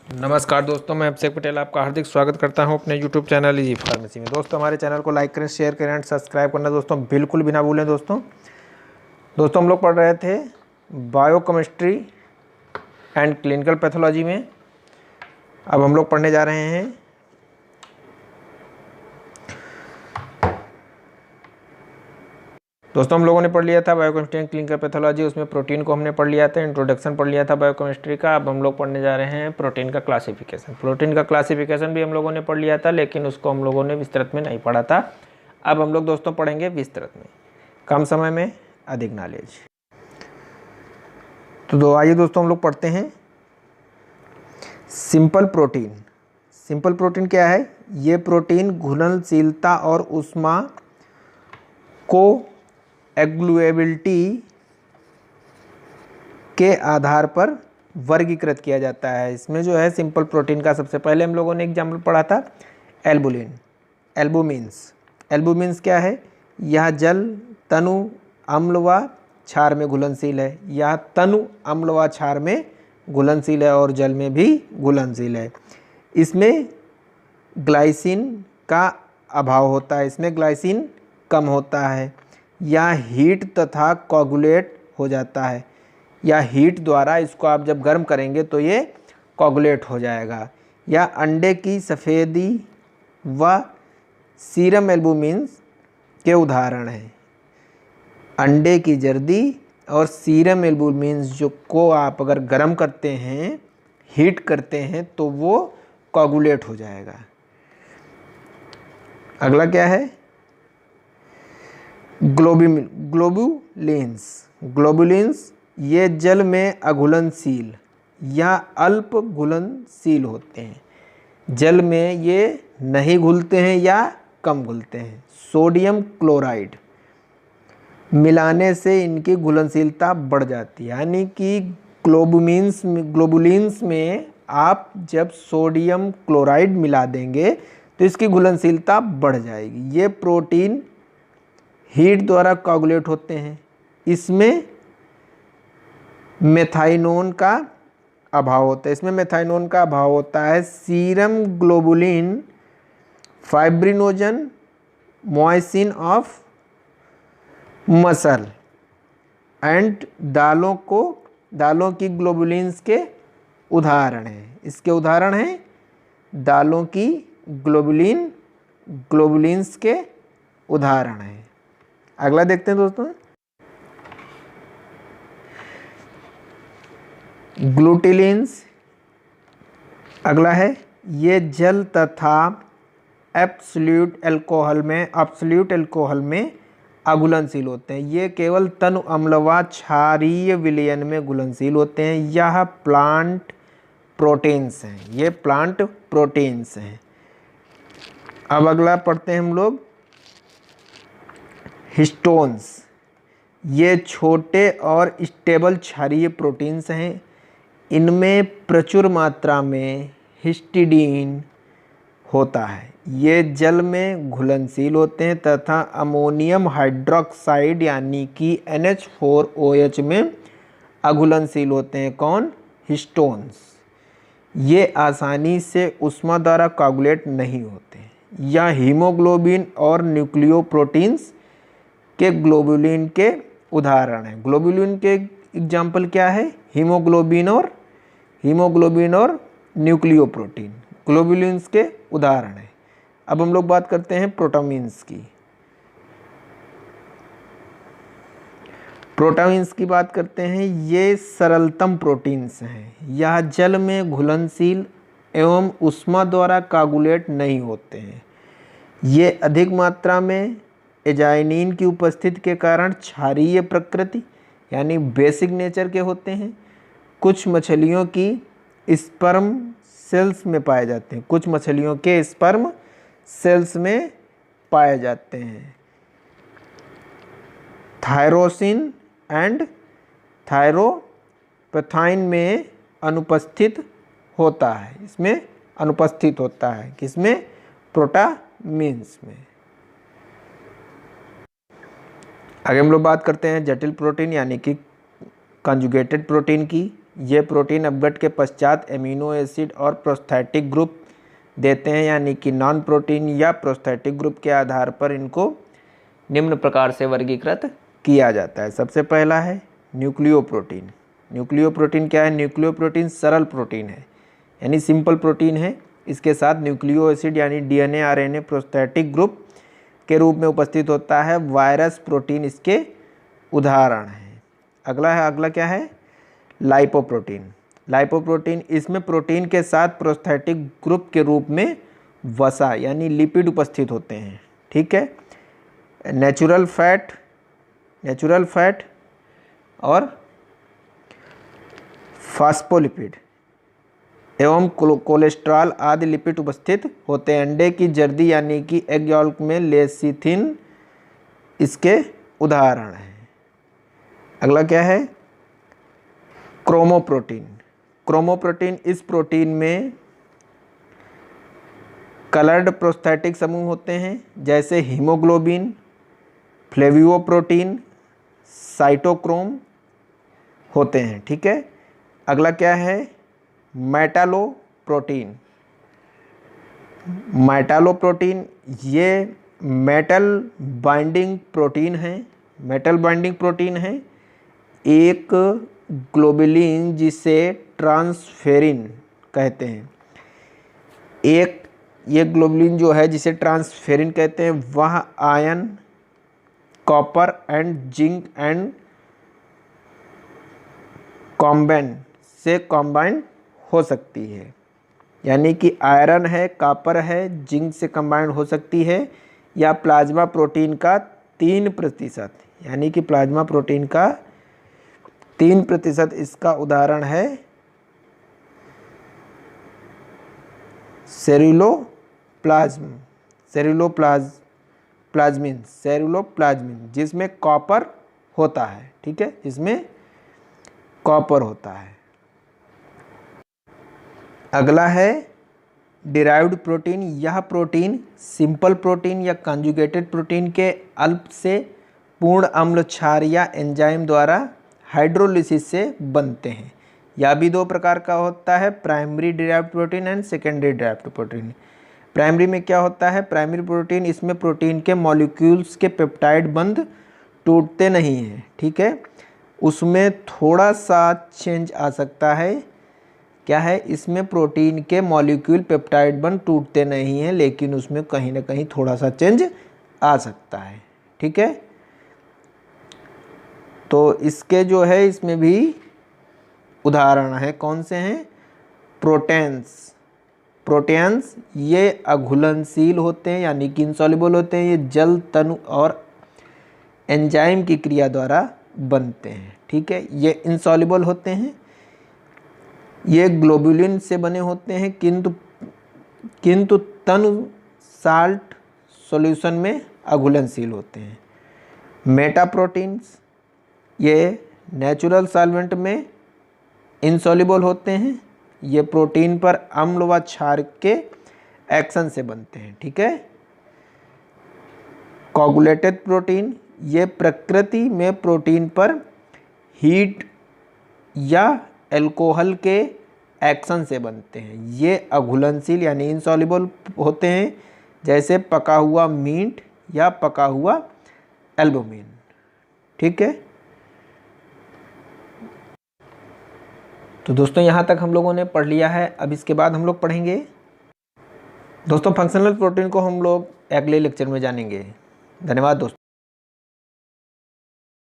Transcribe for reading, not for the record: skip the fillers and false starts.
नमस्कार दोस्तों, मैं अभिषेक पटेल आपका हार्दिक स्वागत करता हूं अपने YouTube चैनल इजी फार्मेसी में। दोस्तों हमारे चैनल को लाइक करें, शेयर करें एंड सब्सक्राइब करना दोस्तों बिल्कुल भी ना भूलें। दोस्तों हम लोग पढ़ रहे थे बायोकेमिस्ट्री एंड क्लिनिकल पैथोलॉजी में। अब हम लोग पढ़ने जा रहे हैं दोस्तों हम लोगों ने पढ़ लिया था बायोकेमिस्ट्री एंड क्लिनिकल पैथोलॉजी। उसमें प्रोटीन को हमने पढ़ लिया था, इंट्रोडक्शन पढ़ लिया था बायोकेमिस्ट्री का। अब हम लोग पढ़ने जा रहे हैं प्रोटीन का क्लासिफिकेशन। प्रोटीन का क्लासिफिकेशन भी हम लोगों ने पढ़ लिया था, लेकिन उसको हम लोगों ने विस्तृत में नहीं पढ़ा था। अब हम लोग दोस्तों पढ़ेंगे विस्तृत में, कम समय में अधिक नॉलेज। तो आइए दोस्तों हम लोग पढ़ते हैं सिंपल प्रोटीन। सिंपल प्रोटीन क्या है? ये प्रोटीन घुलनशीलता और ऊष्मा को एग्लुएबिलिटी के आधार पर वर्गीकृत किया जाता है। इसमें जो है सिंपल प्रोटीन का सबसे पहले हम लोगों ने एग्जाम्पल पढ़ा था एल्बुलिन, एल्बुमिन्स। एल्बुमिन्स क्या है? यह जल, तनु, अम्ल व क्षार में घुलनशील है। यह तनु, अम्ल व क्षार में घुलनशील है और जल में भी घुलनशील है। इसमें ग्लाइसिन का अभाव होता है, इसमें ग्लाइसिन कम होता है। या हीट तथा कोगुलेट हो जाता है, या हीट द्वारा इसको आप जब गर्म करेंगे तो ये कोगुलेट हो जाएगा। या अंडे की सफ़ेदी व सीरम एल्बुमिन्स के उदाहरण हैं। अंडे की जर्दी और सीरम एल्बुमिन्स जो को आप अगर गर्म करते हैं, हीट करते हैं, तो वो कोगुलेट हो जाएगा। अगला क्या है? ग्लोबुलिन्स। ग्लोबुलिन्स ये जल में अघुलनशील या अल्प घुलनशील होते हैं। जल में ये नहीं घुलते हैं या कम घुलते हैं। सोडियम क्लोराइड मिलाने से इनकी घुलनशीलता बढ़ जाती है। यानी कि ग्लोबुलिन्स में आप जब सोडियम क्लोराइड मिला देंगे तो इसकी घुलनशीलता बढ़ जाएगी। ये प्रोटीन हीट द्वारा कोगुलेट होते हैं। इसमें मेथाइनोन का अभाव होता है, इसमें मेथाइनोन का अभाव होता है। Serum globulin fibrinogen myosin of muscle and दालों की ग्लोबुलिन्स के उदाहरण हैं। इसके उदाहरण हैं दालों की ग्लोबुलिन्स के उदाहरण हैं। अगला देखते हैं दोस्तों, ग्लूटिलिन्स। अगला है ये जल तथा एब्सोल्यूट अल्कोहल में अघुलनशील होते हैं। ये केवल तनु अम्ल व क्षारीय विलयन में घुलनशील होते हैं। यह प्लांट प्रोटीन्स हैं, ये प्लांट प्रोटीन्स हैं। अब अगला पढ़ते हैं हम लोग हिस्टोन्स। ये छोटे और स्टेबल क्षारीय प्रोटीन्स हैं। इनमें प्रचुर मात्रा में हिस्टिडीन होता है। ये जल में घुलनशील होते हैं तथा अमोनियम हाइड्रोक्साइड यानी कि NH4OH में अघुलनशील होते हैं। कौन? हिस्टोन्स। ये आसानी से ऊष्मा द्वारा कोगुलेट नहीं होते। या हीमोग्लोबिन और न्यूक्लियोप्रोटीन्स के ग्लोबुलिन के उदाहरण हैं। ग्लोबुलिन के एग्जाम्पल क्या है? हीमोग्लोबिन और न्यूक्लियोप्रोटीन ग्लोबुलिन्स के उदाहरण हैं। अब हम लोग बात करते हैं प्रोटामिन्स की। प्रोटामिन्स की बात करते हैं। ये सरलतम प्रोटीन्स हैं। यह जल में घुलनशील एवं ऊष्मा द्वारा कोगुलेट नहीं होते हैं। ये अधिक मात्रा में एजाइनिन की उपस्थिति के कारण क्षारीय प्रकृति यानी बेसिक नेचर के होते हैं। कुछ मछलियों की स्पर्म सेल्स में पाए जाते हैं। कुछ मछलियों के स्पर्म सेल्स में पाए जाते हैं। थायरोसिन एंड थायरोपेथाइन में अनुपस्थित होता है। इसमें अनुपस्थित होता है किसमें? प्रोटामिन्स में। आगे हम लोग बात करते हैं जटिल प्रोटीन यानी कि कंजुगेटेड प्रोटीन की। ये प्रोटीन अपघट के पश्चात एमिनो एसिड और प्रोस्थेटिक ग्रुप देते हैं, यानी कि नॉन प्रोटीन या प्रोस्थेटिक ग्रुप के आधार पर इनको निम्न प्रकार से वर्गीकृत किया जाता है। सबसे पहला है न्यूक्लियोप्रोटीन। न्यूक्लियोप्रोटीन क्या है? न्यूक्लियोप्रोटीन सरल प्रोटीन है, यानी सिंपल प्रोटीन है। इसके साथ न्यूक्लियो एसिड यानी डीएनए आरएनए प्रोस्थेटिक ग्रुप के रूप में उपस्थित होता है। वायरस प्रोटीन इसके उदाहरण हैं। अगला क्या है? लाइपोप्रोटीन। लाइपोप्रोटीन, इसमें प्रोटीन के साथ प्रोस्थेटिक ग्रुप के रूप में वसा यानी लिपिड उपस्थित होते हैं। ठीक है। नेचुरल फैट और फास्फोलिपिड एवं कोलेस्ट्रॉल आदि लिपिड उपस्थित होते हैं। अंडे की जर्दी यानी कि एग यॉल्क में लेसिथिन इसके उदाहरण हैं। अगला क्या है? क्रोमोप्रोटीन। क्रोमोप्रोटीन, इस प्रोटीन में कलर्ड प्रोस्थेटिक समूह होते हैं, जैसे हीमोग्लोबिन, फ्लेवियोप्रोटीन, साइटोक्रोम होते हैं। ठीक है। अगला क्या है? मेटालोप्रोटीन। मेटालोप्रोटीन ये मेटल बाइंडिंग प्रोटीन है। मेटल बाइंडिंग प्रोटीन है। एक ग्लोबुलिन जिसे ट्रांसफेरिन कहते हैं, एक ये ग्लोबुलिन जो है जिसे ट्रांसफेरिन कहते हैं, वह ion, copper and zinc and combine से कॉम्बाइन हो सकती है। यानी कि आयरन है, कॉपर है, जिंक से कंबाइन हो सकती है, या प्लाज्मा प्रोटीन का 3%, यानी कि प्लाज्मा प्रोटीन का 3%। इसका उदाहरण है सेरुलोप्लाज्मिन, जिसमें कॉपर होता है। ठीक है, जिसमें कॉपर होता है। अगला है डिराइव्ड प्रोटीन। यह प्रोटीन सिंपल प्रोटीन या कंजुगेटेड प्रोटीन के अल्प से पूर्ण अम्ल क्षार या एंजाइम द्वारा हाइड्रोलिसिस से बनते हैं। यह भी 2 प्रकार का होता है, primary derived protein and secondary derived protein. Primary में क्या होता है? प्राइमरी प्रोटीन, इसमें प्रोटीन के मॉलिक्यूल्स के पेप्टाइड बंध टूटते नहीं हैं। ठीक है, उसमें थोड़ा सा चेंज आ सकता है। क्या है? इसमें प्रोटीन के मॉलिक्यूल पेप्टाइड बंध टूटते नहीं हैं, लेकिन उसमें कहीं ना कहीं थोड़ा सा चेंज आ सकता है। ठीक है, तो इसके जो है इसमें भी उदाहरण है। कौन से हैं? प्रोटेन्स ये अघुलनशील होते हैं, यानी कि इनसॉल्युबल होते हैं। ये जल, तनु और एंजाइम की क्रिया द्वारा बनते हैं। ठीक है, ये इनसॉल्युबल होते हैं। ये ग्लोबुलिन से बने होते हैं, किंतु तनु साल्ट सॉल्यूशन में अघुलनशील होते हैं। मेटाप्रोटीन्स ये नेचुरल सॉल्वेंट में इनसॉल्युबल होते हैं। ये प्रोटीन पर अम्ल व क्षार के एक्शन से बनते हैं। ठीक है। कोगुलेटेड प्रोटीन ये प्रकृति में प्रोटीन पर हीट या अल्कोहल के एक्शन से बनते हैं। ये अघुलनशील यानी इनसॉल्युबल होते हैं, जैसे पका हुआ मीट या पका हुआ एल्बुमिन। ठीक है, तो दोस्तों यहाँ तक हम लोगों ने पढ़ लिया है। अब इसके बाद हम लोग पढ़ेंगे दोस्तों फंक्शनल प्रोटीन को हम लोग अगले लेक्चर में जानेंगे। धन्यवाद दोस्तों।